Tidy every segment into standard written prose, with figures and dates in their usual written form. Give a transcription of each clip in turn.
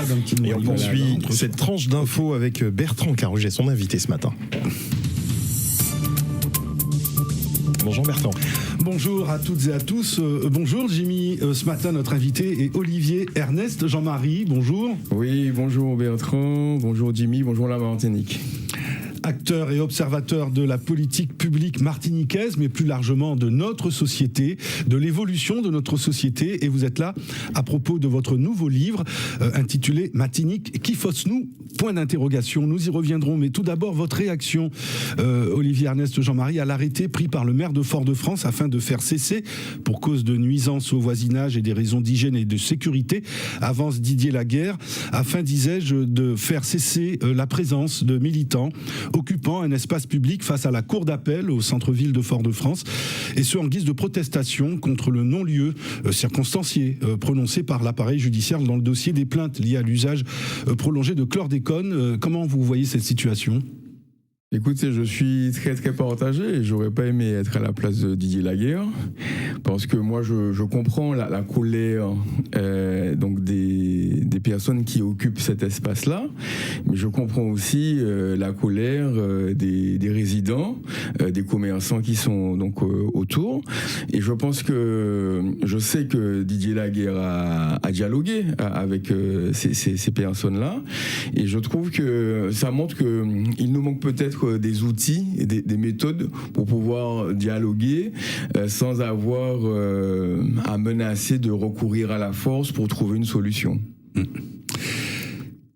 d'un petit Et on poursuit cette tranche d'infos avec Bertrand Carouget, son invité ce matin. Bonjour Bertrand. Bonjour à toutes et à tous. Bonjour Jimmy. Ce matin, notre invité est Olivier Ernest Jean-Marie. Bonjour. Oui, bonjour Bertrand, bonjour Jimmy, bonjour la Martinique. Acteur et observateur de la politique publique martiniquaise, mais plus largement de notre société, de l'évolution de notre société. Et vous êtes là à propos de votre nouveau livre intitulé « Martinique, qui fausse-nous ?» Point d'interrogation. Nous y reviendrons. Mais tout d'abord, votre réaction, Olivier Ernest Jean-Marie, à l'arrêté pris par le maire de Fort-de-France afin de faire cesser, pour cause de nuisances au voisinage et des raisons d'hygiène et de sécurité, avance Didier Laguerre, afin, disais-je, de faire cesser la présence de militants occupant un espace public face à la cour d'appel au centre-ville de Fort-de-France, et ce en guise de protestation contre le non-lieu circonstancié prononcé par l'appareil judiciaire dans le dossier des plaintes liées à l'usage prolongé de chlordécone. Comment vous voyez cette situation ? Écoutez, je suis très très partagé et j'aurais pas aimé être à la place de Didier Laguerre parce que moi je comprends la colère donc des personnes qui occupent cet espace-là, mais je comprends aussi la colère des résidents, des commerçants qui sont donc autour, et je pense que je sais que Didier Laguerre a dialogué avec ces personnes-là, et je trouve que ça montre que il nous manque peut-être des outils et des méthodes pour pouvoir dialoguer sans avoir à menacer de recourir à la force pour trouver une solution.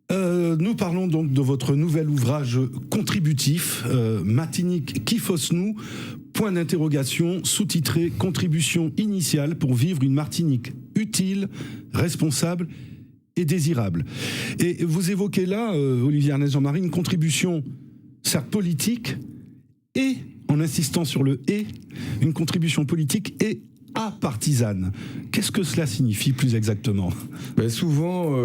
Nous parlons donc de votre nouvel ouvrage contributif, Martinique, qui fausse-nous ? Point d'interrogation, sous-titré « Contribution initiale pour vivre une Martinique utile, responsable et désirable ». Et vous évoquez là, Olivier Ernest Jean-Marie, une contribution certes politique et, en insistant sur le « et », une contribution politique et apartisane. Qu'est-ce que cela signifie plus exactement ? Souvent,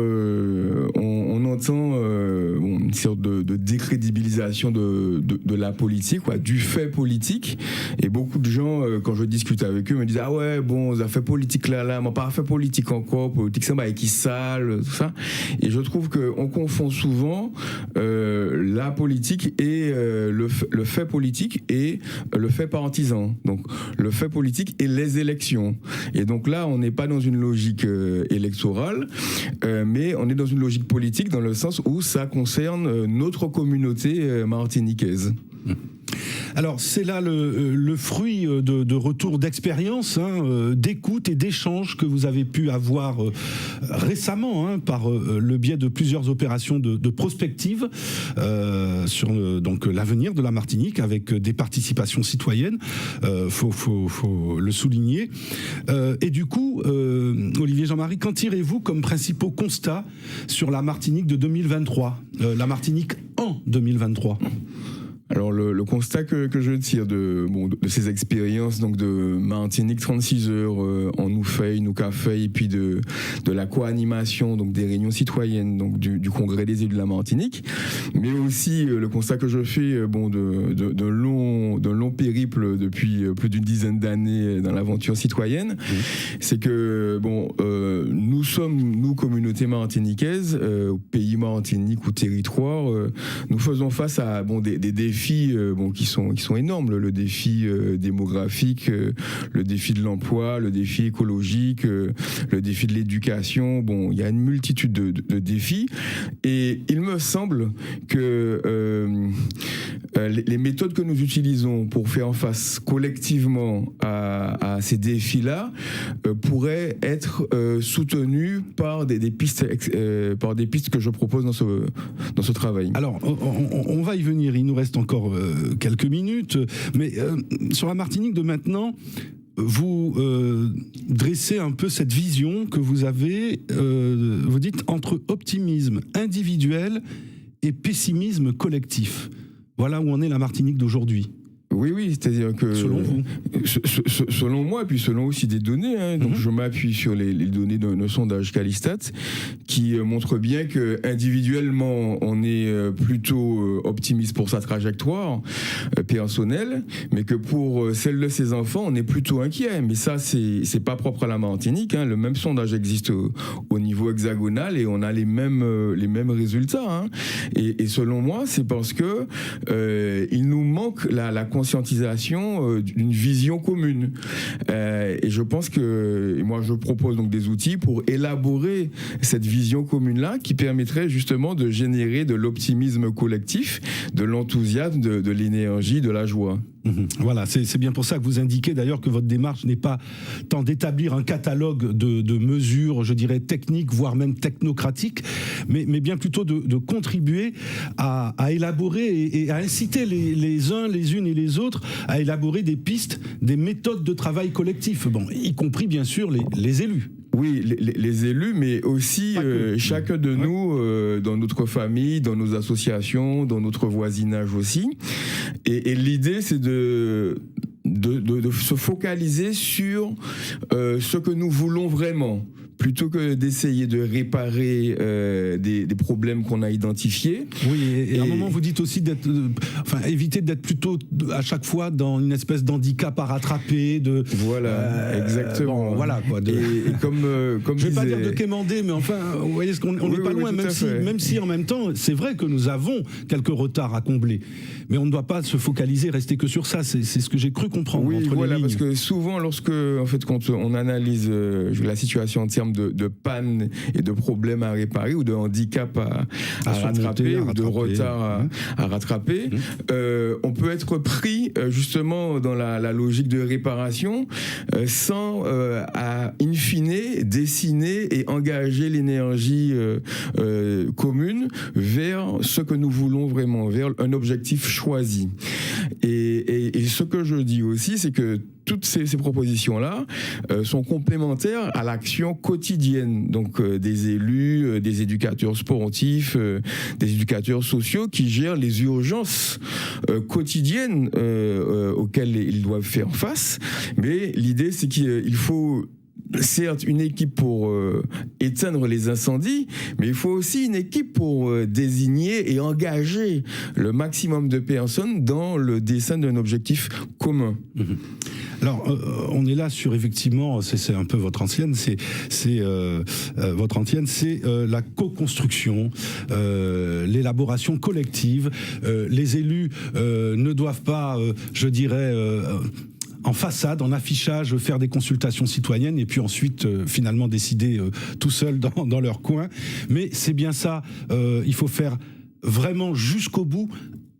on entend une sorte de décrédibilisation de la politique, du fait politique. Et beaucoup de gens, quand je discute avec eux, me disent « Ah ouais, bon, ça fait politique là, mais pas fait politique encore, politique ça, qui sale, tout ça. » Et je trouve qu'on confond souvent la politique et le fait politique et le fait partisan. Donc, le fait politique et les élections. Et donc là, on n'est pas dans une logique électorale, mais on est dans une logique politique dans le sens où ça concerne notre communauté martiniquaise. Alors c'est là le fruit de retours d'expérience, d'écoute et d'échanges que vous avez pu avoir récemment par le biais de plusieurs opérations de prospective sur donc l'avenir de la Martinique avec des participations citoyennes, faut le souligner. Et du coup, Olivier Jean-Marie, qu'en tirez-vous comme principaux constats sur la Martinique de 2023, la Martinique en 2023 ? Alors le constat que je tire de ces expériences donc de Martinique 36 heures en nous café et puis de la co-animation donc des réunions citoyennes donc du congrès des élus de la Martinique, mais aussi le constat que je fais d'un long périple depuis plus d'une dizaine d'années dans l'aventure citoyenne, c'est que nous sommes communauté martiniquaise, pays Martinique ou territoire, nous faisons face à des défis qui sont énormes, le défi démographique, le défi de l'emploi, le défi écologique, le défi de l'éducation. Il y a une multitude de défis, et il me semble que les méthodes que nous utilisons pour faire face collectivement à ces défis-là pourraient être soutenues par des pistes que je propose dans ce travail. Alors, on va y venir, il nous reste encore quelques minutes, mais sur la Martinique de maintenant, vous dressez un peu cette vision que vous avez, vous dites, entre optimisme individuel et pessimisme collectif. Voilà où en est la Martinique d'aujourd'hui. Oui, c'est-à-dire que... Selon vous. Selon moi, et puis selon aussi des données, hein, donc je m'appuie sur les données d'un sondage Calistat qui montre bien que individuellement, on est plutôt optimiste pour sa trajectoire personnelle, mais que pour celle de ses enfants, on est plutôt inquiet. Mais ça, c'est pas propre à la Martinique, hein. Le même sondage existe au niveau hexagonal et on a les mêmes résultats, hein. Et selon moi, c'est parce que il nous manque la conscientisation d'une vision commune. Et je pense que moi, je propose donc des outils pour élaborer cette vision commune-là qui permettrait justement de générer de l'optimisme collectif, de l'enthousiasme, de l'énergie, de la joie. Voilà, c'est bien pour ça que vous indiquez d'ailleurs que votre démarche n'est pas tant d'établir un catalogue de mesures, je dirais, techniques, voire même technocratiques, mais bien plutôt de contribuer à élaborer et à inciter les uns, les unes et les autres à élaborer des pistes, des méthodes de travail collectif, y compris bien sûr les élus. Oui, les élus, mais aussi chacun de nous, dans notre famille, dans nos associations, dans notre voisinage aussi. Et l'idée, c'est de se focaliser sur ce que nous voulons vraiment, plutôt que d'essayer de réparer des problèmes qu'on a identifiés. Oui, et à un moment, vous dites aussi éviter d'être plutôt à chaque fois dans une espèce d'handicap à rattraper. Voilà, exactement. Voilà, quoi. Et comme je ne vais pas dire de quémander, mais enfin, vous voyez, on n'est pas loin, même si en même temps, c'est vrai que nous avons quelques retards à combler. Mais on ne doit pas se focaliser, rester que sur ça. C'est ce que j'ai cru comprendre entre les lignes. Parce que souvent, quand on analyse la situation en termes de panne et de problèmes à réparer ou de handicap à rattraper ou de retard à rattraper, on peut être pris justement dans la logique de réparation sans in fine dessiner et engager l'énergie commune vers ce que nous voulons vraiment, vers un objectif choisi. Et ce que je dis aussi, c'est que toutes ces propositions-là sont complémentaires à l'action quotidienne, donc des élus, des éducateurs sportifs, des éducateurs sociaux qui gèrent les urgences quotidiennes auxquelles ils doivent faire face. Mais l'idée, c'est qu'il faut certes une équipe pour éteindre les incendies, mais il faut aussi une équipe pour désigner et engager le maximum de personnes dans le dessin d'un objectif commun. Alors, on est là sur, effectivement, c'est un peu votre antienne, c'est la co-construction, l'élaboration collective. Les élus ne doivent pas, je dirais, en façade, en affichage, faire des consultations citoyennes et puis ensuite finalement décider tout seul dans leur coin. Mais c'est bien ça, il faut faire vraiment jusqu'au bout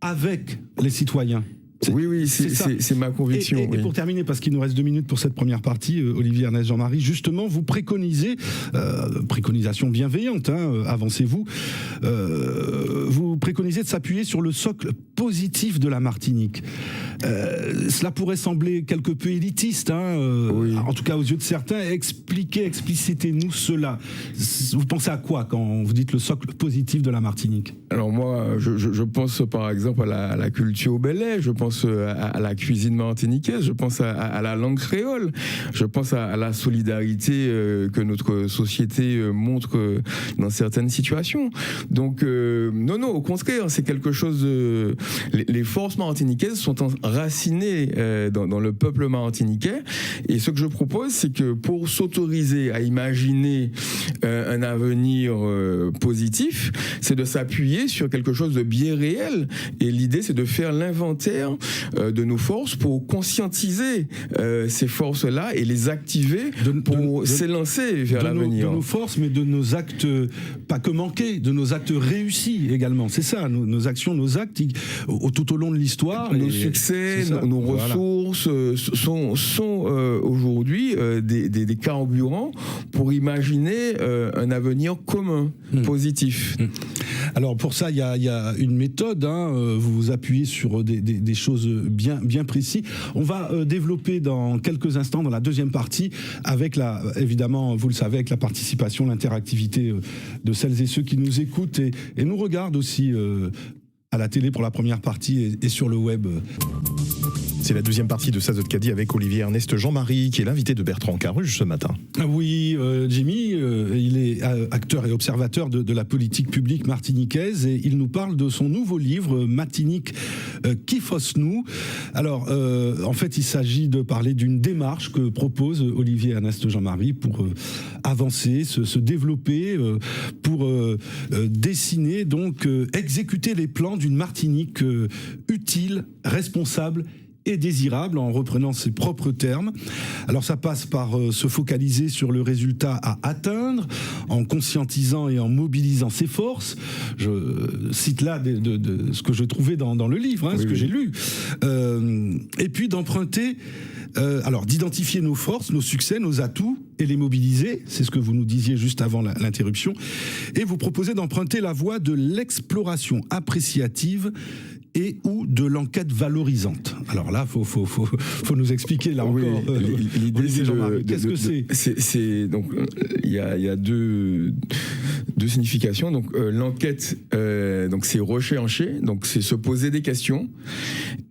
avec les citoyens. Oui, c'est ma conviction. Et pour terminer, parce qu'il nous reste 2 minutes pour cette première partie, Olivier Ernest Jean-Marie, justement, vous préconisez, préconisation bienveillante, avancez-vous, vous préconisez de s'appuyer sur le socle positif de la Martinique. Cela pourrait sembler quelque peu élitiste, en tout cas aux yeux de certains. Explicitez-nous cela. Vous pensez à quoi quand vous dites le socle positif de la Martinique ? Alors moi, je pense par exemple à la culture au Bel-Air, je pense à la cuisine martiniquaise, je pense à la langue créole, je pense à la solidarité que notre société montre dans certaines situations. Donc non, au contraire, c'est quelque chose de... Les forces martiniquaises sont enracinées dans le peuple martiniquais, et ce que je propose, c'est que pour s'autoriser à imaginer un avenir positif, c'est de s'appuyer sur quelque chose de bien réel, et l'idée, c'est de faire l'inventaire de nos forces pour conscientiser ces forces-là et les activer pour s'élancer vers l'avenir. De nos forces, mais de nos actes, pas que manqués, de nos actes réussis également. C'est ça, nos actions, nos actes, tout au long de l'histoire. Nos succès, nos ressources sont aujourd'hui des carburants pour imaginer un avenir commun, positif. Alors pour ça, il y a une méthode, vous vous appuyez sur des choses bien précises. On va développer dans quelques instants, dans la deuxième partie, avec évidemment, vous le savez, avec la participation, l'interactivité de celles et ceux qui nous écoutent et nous regardent aussi à la télé pour la première partie et sur le web. C'est la deuxième partie de Sazot Kadi avec Olivier Ernest Jean-Marie, qui est l'invité de Bertrand Caruge ce matin. Oui, Jimmy, il est acteur et observateur de la politique publique martiniquaise et il nous parle de son nouveau livre, Martinique, qui fausse nous. Alors, en fait, il s'agit de parler d'une démarche que propose Olivier Ernest Jean-Marie pour avancer, se développer, pour dessiner, donc exécuter les plans d'une Martinique utile, responsable et désirable, en reprenant ses propres termes. Alors ça passe par se focaliser sur le résultat à atteindre, en conscientisant et en mobilisant ses forces. Je cite là de ce que je trouvais dans le livre, ce que j'ai lu. Et puis d'emprunter, alors d'identifier nos forces, nos succès, nos atouts, et les mobiliser, c'est ce que vous nous disiez juste avant l'interruption, et vous proposez d'emprunter la voie de l'exploration appréciative et ou de l'enquête valorisante. Alors là, faut nous expliquer là encore. L'idée, c'est qu'est-ce que c'est donc il y a deux significations. Donc l'enquête, donc c'est rechercher, donc c'est se poser des questions,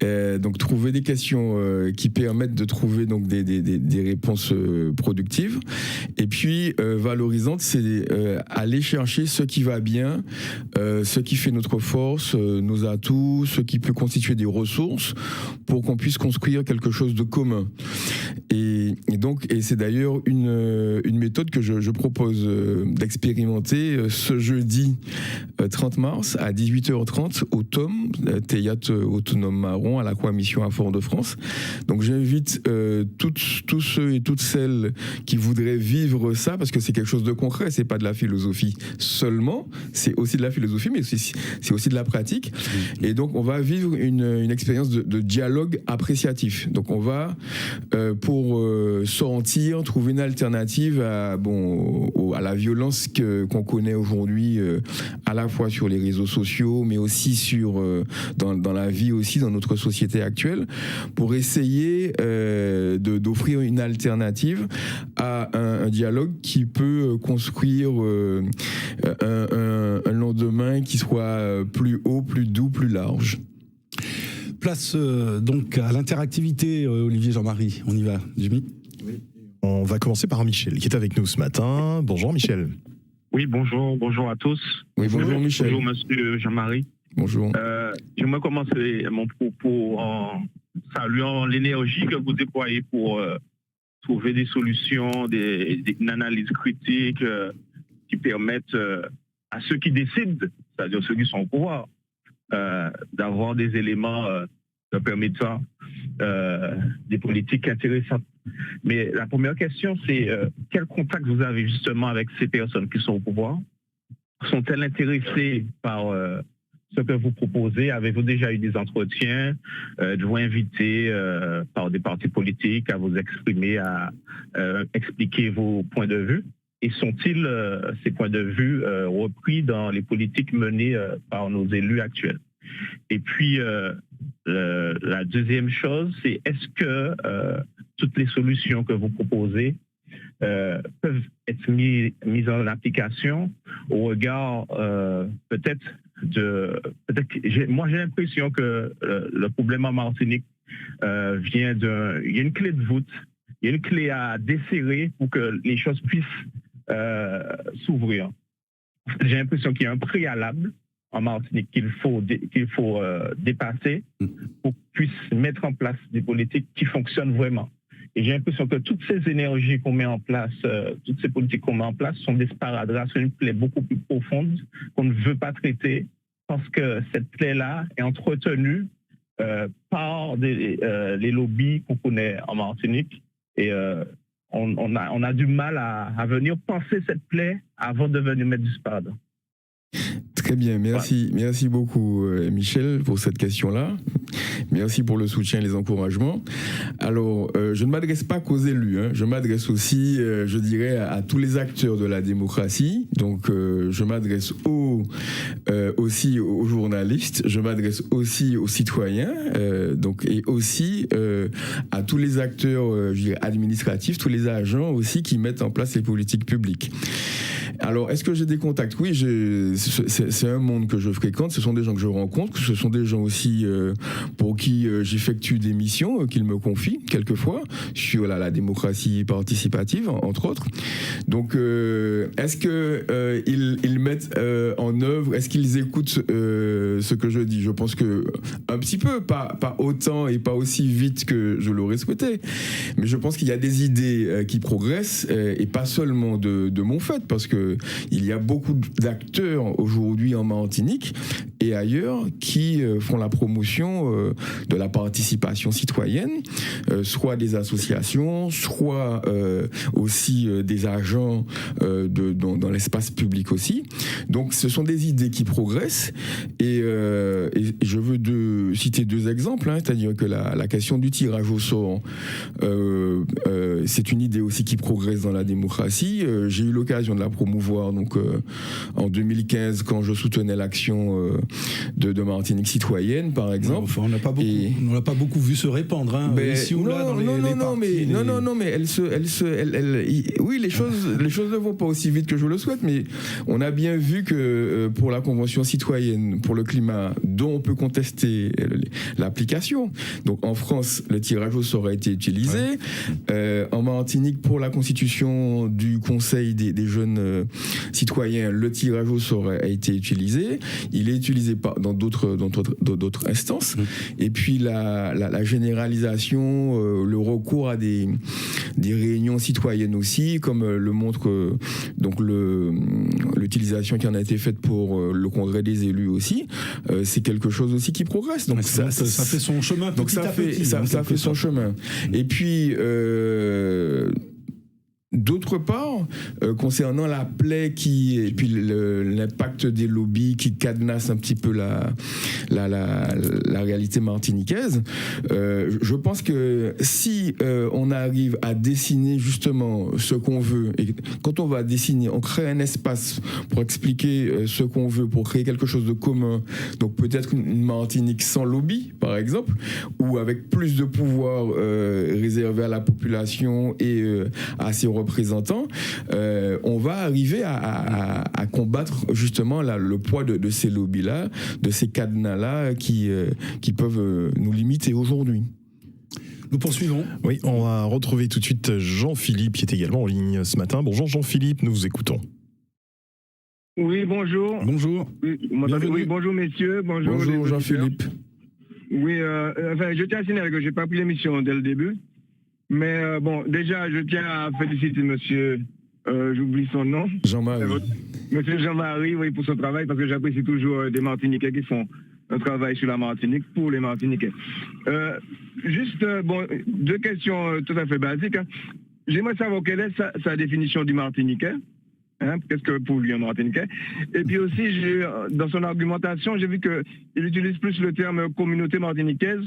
donc trouver des questions qui permettent de trouver donc des réponses productives. Et puis valorisante, c'est aller chercher ce qui va bien, ce qui fait notre force, nos atouts, ce qui peut constituer des ressources pour qu'on puisse construire quelque chose de commun. Et c'est d'ailleurs une méthode que je propose d'expérimenter ce jeudi 30 mars à 18h30 au TOM, Théâtre Autonome Marron, à l'Aqua Mission à Fort-de-France. Donc j'invite tous ceux et toutes celles qui voudraient vivre ça, parce que c'est quelque chose de concret, c'est pas de la philosophie seulement, c'est aussi de la philosophie, mais c'est aussi de la pratique. Et donc on va vivre une expérience de dialogue appréciatif. Donc on va pour sortir, trouver une alternative à la violence qu'on connaît aujourd'hui, à la fois sur les réseaux sociaux, mais aussi dans la vie aussi, dans notre société actuelle, pour essayer d'offrir une alternative à un dialogue qui peut construire un lendemain qui soit plus haut, plus doux, plus large. Place donc à l'interactivité, Olivier Jean-Marie. On y va, Jimmy? Oui. On va commencer par Michel, qui est avec nous ce matin. Bonjour Michel. Oui, bonjour à tous. Oui, bonjour Michel. Bonjour monsieur Jean-Marie. Bonjour. J'aimerais commencer mon propos en saluant l'énergie que vous déployez pour trouver des solutions, une analyse critique qui permettent à ceux qui décident, c'est-à-dire ceux qui sont au pouvoir, d'avoir des éléments permettant des politiques intéressantes. Mais la première question, c'est quel contact vous avez justement avec ces personnes qui sont au pouvoir? Sont-elles intéressées par ce que vous proposez? Avez-vous déjà eu des entretiens? Êtes-vous invité par des partis politiques à vous exprimer, à expliquer vos points de vue? Et sont-ils, ces points de vue, repris dans les politiques menées par nos élus actuels? Et puis, la deuxième chose, c'est est-ce que toutes les solutions que vous proposez peuvent être mises en application au regard peut-être moi j'ai l'impression que le problème en Martinique vient il y a une clé de voûte, il y a une clé à desserrer pour que les choses puissent s'ouvrir. J'ai l'impression qu'il y a un préalable en Martinique qu'il faut dépasser pour qu'on puisse mettre en place des politiques qui fonctionnent vraiment. Et j'ai l'impression que toutes ces énergies qu'on met en place, toutes ces politiques qu'on met en place sont des sparadraps sur une plaie beaucoup plus profonde qu'on ne veut pas traiter parce que cette plaie-là est entretenue par les lobbies qu'on connaît en Martinique. Et on a du mal à venir penser cette plaie avant de venir mettre du sparadrap. Très bien, merci beaucoup Michel pour cette question-là. Merci pour le soutien et les encouragements. Alors, je ne m'adresse pas qu'aux élus, je m'adresse aussi, je dirais, à tous les acteurs de la démocratie. Donc, je m'adresse aussi aux journalistes, je m'adresse aussi aux citoyens, et aussi à tous les acteurs je dirais, administratifs, tous les agents aussi qui mettent en place les politiques publiques. Alors, est-ce que j'ai des contacts? Oui, c'est un monde que je fréquente, ce sont des gens que je rencontre, ce sont des gens aussi pour qui j'effectue des missions qu'ils me confient quelquefois sur la démocratie participative, entre autres. Donc, est-ce qu'ils mettent en œuvre, est-ce qu'ils écoutent ce que je dis? Je pense que un petit peu, pas autant et pas aussi vite que je l'aurais souhaité, mais je pense qu'il y a des idées qui progressent et pas seulement de mon fait, parce que il y a beaucoup d'acteurs aujourd'hui en Martinique et ailleurs qui font la promotion de la participation citoyenne, soit des associations, soit aussi des agents dans l'espace public aussi. Donc ce sont des idées qui progressent et je veux citer deux exemples, hein, c'est-à-dire que la question du tirage au sort, c'est une idée aussi qui progresse dans la démocratie. J'ai eu l'occasion de la promouvoir donc en 2015 quand je soutenais l'action de Martinique citoyenne, par exemple. Enfin, on n'a pas beaucoup vu se répandre, hein, ici ou là dans les partis. Non, mais oui, les choses ne vont pas aussi vite que je le souhaite, mais on a bien vu que pour la Convention citoyenne pour le climat, dont on peut contester l'application, donc en France, le tirage au sort a été utilisé. Ouais. En Martinique, pour la constitution du Conseil des jeunes citoyens, le tirage au sort a été utilisé. Il est utilisé dans d'autres instances. Et puis la généralisation, le recours à des réunions citoyennes aussi, comme le montre donc l'utilisation qui en a été faite pour le Congrès des élus aussi, c'est quelque chose aussi qui progresse. Donc ça fait son chemin petit à petit. Ça fait son chemin. Et puis d'autre part, concernant la plaie et puis l'impact des lobbies qui cadenassent un petit peu la réalité martiniquaise, je pense que si on arrive à dessiner justement ce qu'on veut, et quand on va dessiner, on crée un espace pour expliquer ce qu'on veut, pour créer quelque chose de commun, donc peut-être une Martinique sans lobby, par exemple, ou avec plus de pouvoir réservé à la population et à ses représentants, on va arriver à combattre justement le poids de ces lobbies-là, de ces cadenas-là qui peuvent nous limiter aujourd'hui. Nous poursuivons. Oui, on va retrouver tout de suite Jean-Philippe qui est également en ligne ce matin. Bonjour Jean-Philippe, nous vous écoutons. Oui, bonjour. Bonjour. Oui, bonjour messieurs. Bonjour Jean-Philippe. Oui, je tiens à signaler que je n'ai pas pris l'émission dès le début. Mais bon, déjà, je tiens à féliciter monsieur, j'oublie son nom. Jean-Marie. Monsieur Jean-Marie, oui, pour son travail, parce que j'apprécie toujours des Martiniquais qui font un travail sur la Martinique pour les Martiniquais. Juste, deux questions tout à fait basiques. Hein. J'aimerais savoir quelle est sa définition du Martiniquais. Hein, qu'est-ce que pour lui un Martiniquais? Et puis aussi, dans son argumentation, j'ai vu qu'il utilise plus le terme communauté martiniquaise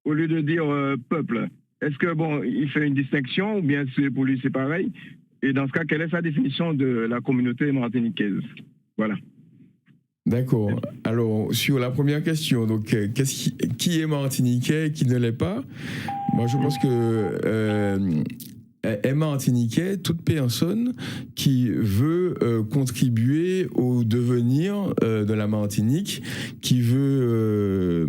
au lieu de dire peuple. Est-ce que, il fait une distinction ou bien pour lui c'est pareil? Et dans ce cas, quelle est sa définition de la communauté martiniquaise? Voilà. D'accord. Alors, sur la première question, donc, qui est martiniquais, qui ne l'est pas? Moi, je pense que est martiniquais toute personne qui veut contribuer au devenir de la Martinique, qui veut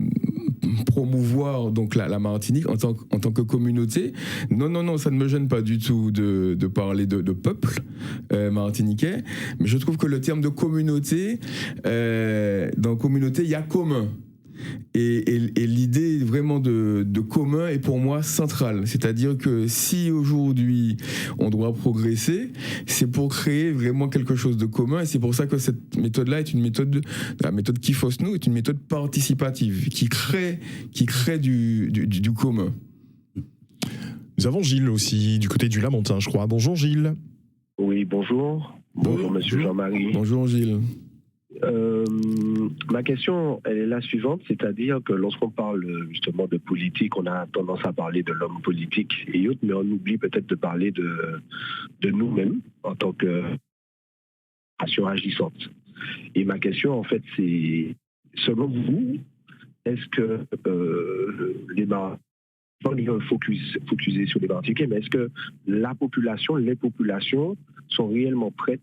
promouvoir donc la Martinique en tant que communauté. Non, ça ne me gêne pas du tout de parler de peuple martiniquais, mais je trouve que le terme de communauté, dans communauté, il y a commun. Et l'idée vraiment de commun est pour moi centrale. C'est-à-dire que si aujourd'hui on doit progresser, c'est pour créer vraiment quelque chose de commun. Et c'est pour ça que cette méthode-là est la méthode Kifos-Nou est une méthode participative qui crée du commun. Nous avons Gilles aussi, du côté du Lamentin, je crois. Bonjour Gilles. Oui, bonjour. Bonjour monsieur Jean-Marie. Bonjour Gilles. Ma question, elle est la suivante, c'est-à-dire que lorsqu'on parle justement de politique, on a tendance à parler de l'homme politique et autres, mais on oublie peut-être de parler de nous-mêmes en tant que nation agissante. Et ma question, en fait, c'est, selon vous, est-ce que les focusés sur les Martiniquais, mais est-ce que les populations sont réellement prêtes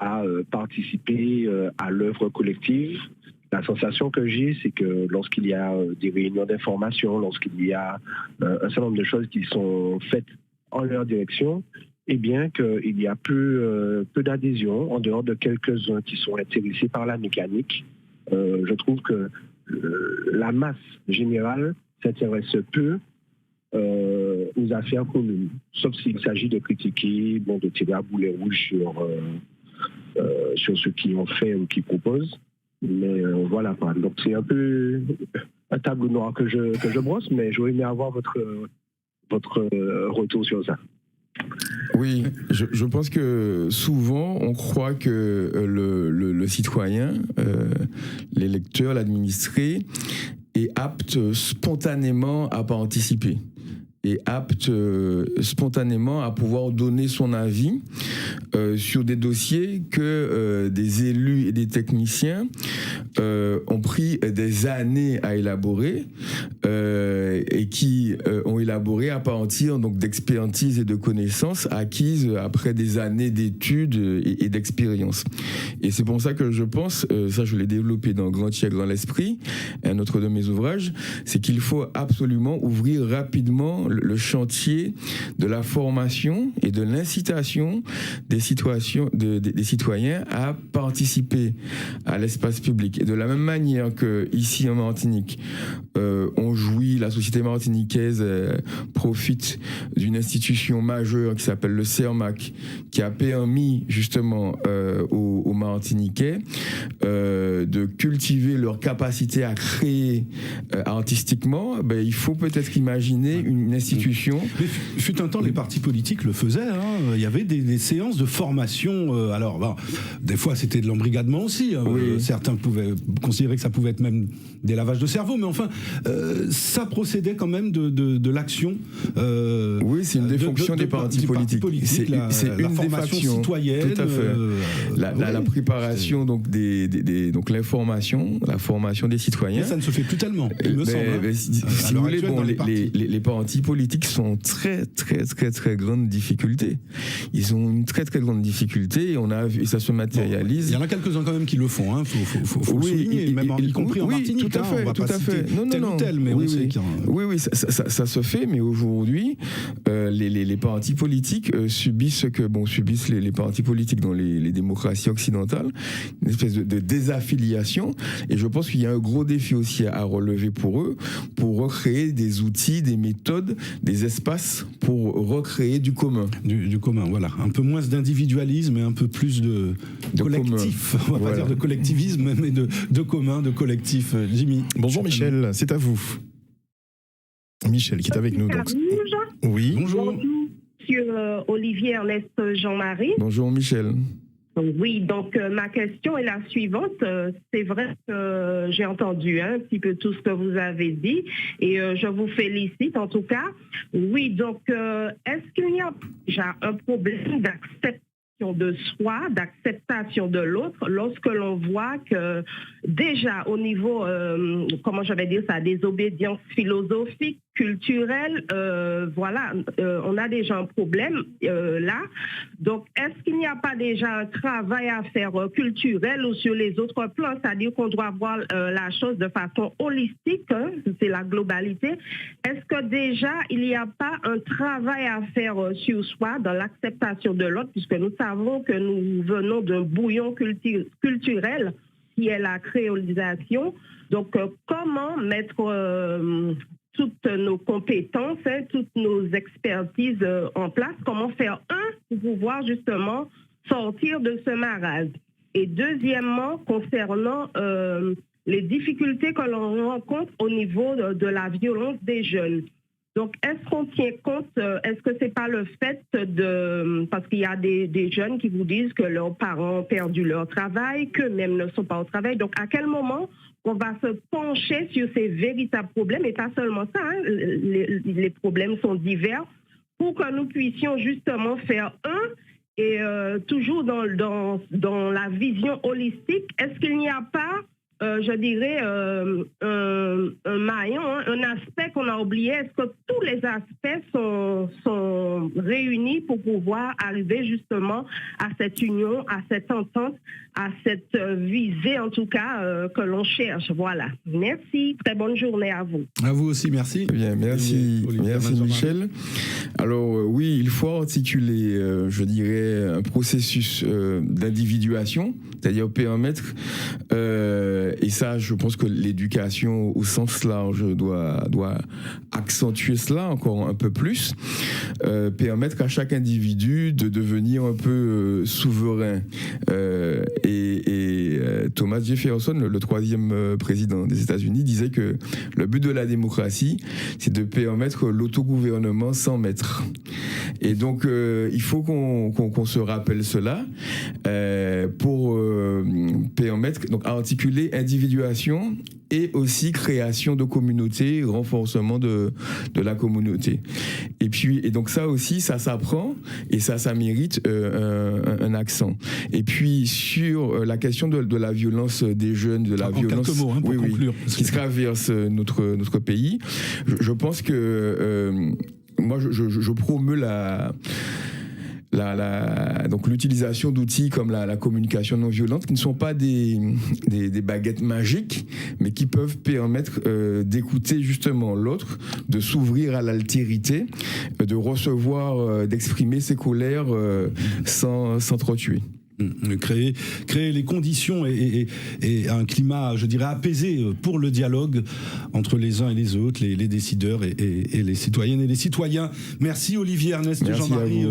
à participer à l'œuvre collective. La sensation que j'ai, c'est que lorsqu'il y a des réunions d'information, lorsqu'il y a un certain nombre de choses qui sont faites en leur direction, eh bien qu'il y a peu d'adhésion, en dehors de quelques-uns qui sont intéressés par la mécanique. Je trouve que la masse générale s'intéresse peu aux affaires communes, sauf s'il s'agit de critiquer, de tirer à boulet rouge sur ceux qui ont fait ou qui proposent. Mais voilà, donc c'est un peu un tableau noir que je brosse, mais j'aurais aimé avoir votre retour sur ça. Oui, je pense que souvent on croit que le citoyen, l'électeur, l'administré est apte spontanément à participer, est apte spontanément à pouvoir donner son avis sur des dossiers que des élus et des techniciens ont pris des années à élaborer et qui ont élaboré à partir donc d'expertise et de connaissances acquises après des années d'études et d'expérience. Et c'est pour ça que je pense, ça je l'ai développé dans Grand Tiers, Grand l'Esprit, un autre de mes ouvrages, c'est qu'il faut absolument ouvrir rapidement le chantier de la formation et de l'incitation des citoyens à participer à l'espace public. Et de la même manière que ici en Martinique, on jouit, la société martiniquaise profite d'une institution majeure qui s'appelle le CERMAC, qui a permis justement aux Martiniquais de cultiver leur capacité à créer artistiquement. Il faut peut-être imaginer une institution. Mais fut un temps, les partis politiques le faisaient. Il y avait des séances de formation. Alors, des fois, c'était de l'embrigadement aussi. Oui. Certains pouvaient considérer que ça pouvait être même des lavages de cerveau. Mais enfin, ça procédait quand même de l'action. Oui, c'est une des fonctions des partis politiques. C'est la une formation des factions citoyenne. Tout à fait. La préparation, donc, donc l'information, la formation des citoyens. Mais ça ne se fait plus tellement, il me semble. Si vous voulez, les partis politiques sont très grandes difficultés. Ils ont une très grande difficulté et ça se matérialise. Il y en a quelques-uns quand même qui le font, faut le souligner, y compris en Martinique. Tout à fait, on va tout pas à fait. citer tel ou tel, mais on sait qu'il y en a... Oui, ça se fait, mais aujourd'hui, les partis politiques subissent les partis politiques dans les démocraties occidentales, une espèce de désaffiliation, et je pense qu'il y a un gros défi aussi à relever pour eux, pour recréer des outils, des méthodes, des espaces pour recréer du commun. Du commun, voilà. Un peu moins d'individualisme et un peu plus de collectif. Commun. On va pas dire de collectivisme, mais de commun, de collectif. Jimmy. Bonjour Michel, c'est à vous. Michel qui est avec nous. Donc. Oui. Bonjour. Monsieur Olivier Ernest Jean-Marie. Bonjour Michel. Oui, donc ma question est la suivante. C'est vrai que j'ai entendu un petit peu tout ce que vous avez dit et je vous félicite en tout cas. Oui, donc est-ce qu'il y a déjà un problème d'acceptation de soi, d'acceptation de l'autre, lorsque l'on voit que déjà au niveau, comment je vais dire ça, des obédiences philosophiques, culturelles, on a déjà un problème là. Donc, est-ce qu'il n'y a pas déjà un travail à faire culturel ou sur les autres plans, c'est-à-dire qu'on doit voir la chose de façon holistique, c'est la globalité. Est-ce que déjà, il n'y a pas un travail à faire sur soi dans l'acceptation de l'autre, puisque nous savons que nous venons d'un bouillon culturel qui est la créolisation. Donc, comment mettre toutes nos compétences, toutes nos expertises en place, comment faire pour pouvoir justement sortir de ce marasme. Et deuxièmement, concernant les difficultés que l'on rencontre au niveau de la violence des jeunes. Donc, est-ce qu'on tient compte, est-ce que c'est pas le fait parce qu'il y a des jeunes qui vous disent que leurs parents ont perdu leur travail, qu'eux-mêmes ne sont pas au travail. Donc, à quel moment on va se pencher sur ces véritables problèmes, et pas seulement ça, les problèmes sont divers, pour que nous puissions justement faire et toujours dans la vision holistique, est-ce qu'il n'y a pas je dirais, un maillon, un aspect qu'on a oublié. Est-ce que tous les aspects sont réunis pour pouvoir arriver justement à cette union, à cette entente, à cette visée en tout cas que l'on cherche. Voilà. Merci. Très bonne journée à vous. À vous aussi, merci. Bien, merci, merci Michel. Alors oui, il faut articuler, je dirais, un processus d'individuation, c'est-à-dire permettre, et ça, je pense que l'éducation au sens large doit accentuer cela encore un peu plus, permettre à chaque individu de devenir un peu souverain. Et Thomas Jefferson, le troisième président des États-Unis, disait que le but de la démocratie, c'est de permettre l'autogouvernement sans maître. Et donc, il faut qu'on se rappelle cela pour permettre, donc articuler individuation et aussi création de communauté, renforcement de la communauté. Et donc ça aussi, ça s'apprend et ça mérite un accent. Et puis sur la question de la violence des jeunes, de la violence quelques mots, pour conclure. Qui traverse notre pays, je pense que moi je promeus donc l'utilisation d'outils comme la communication non violente qui ne sont pas des baguettes magiques, mais qui peuvent permettre d'écouter justement l'autre, de s'ouvrir à l'altérité, de recevoir, d'exprimer ses colères sans trop tuer. Créer les conditions et un climat, je dirais, apaisé pour le dialogue entre les uns et les autres, les décideurs et les citoyennes et les citoyens. Merci Olivier Ernest, Merci Jean-Marie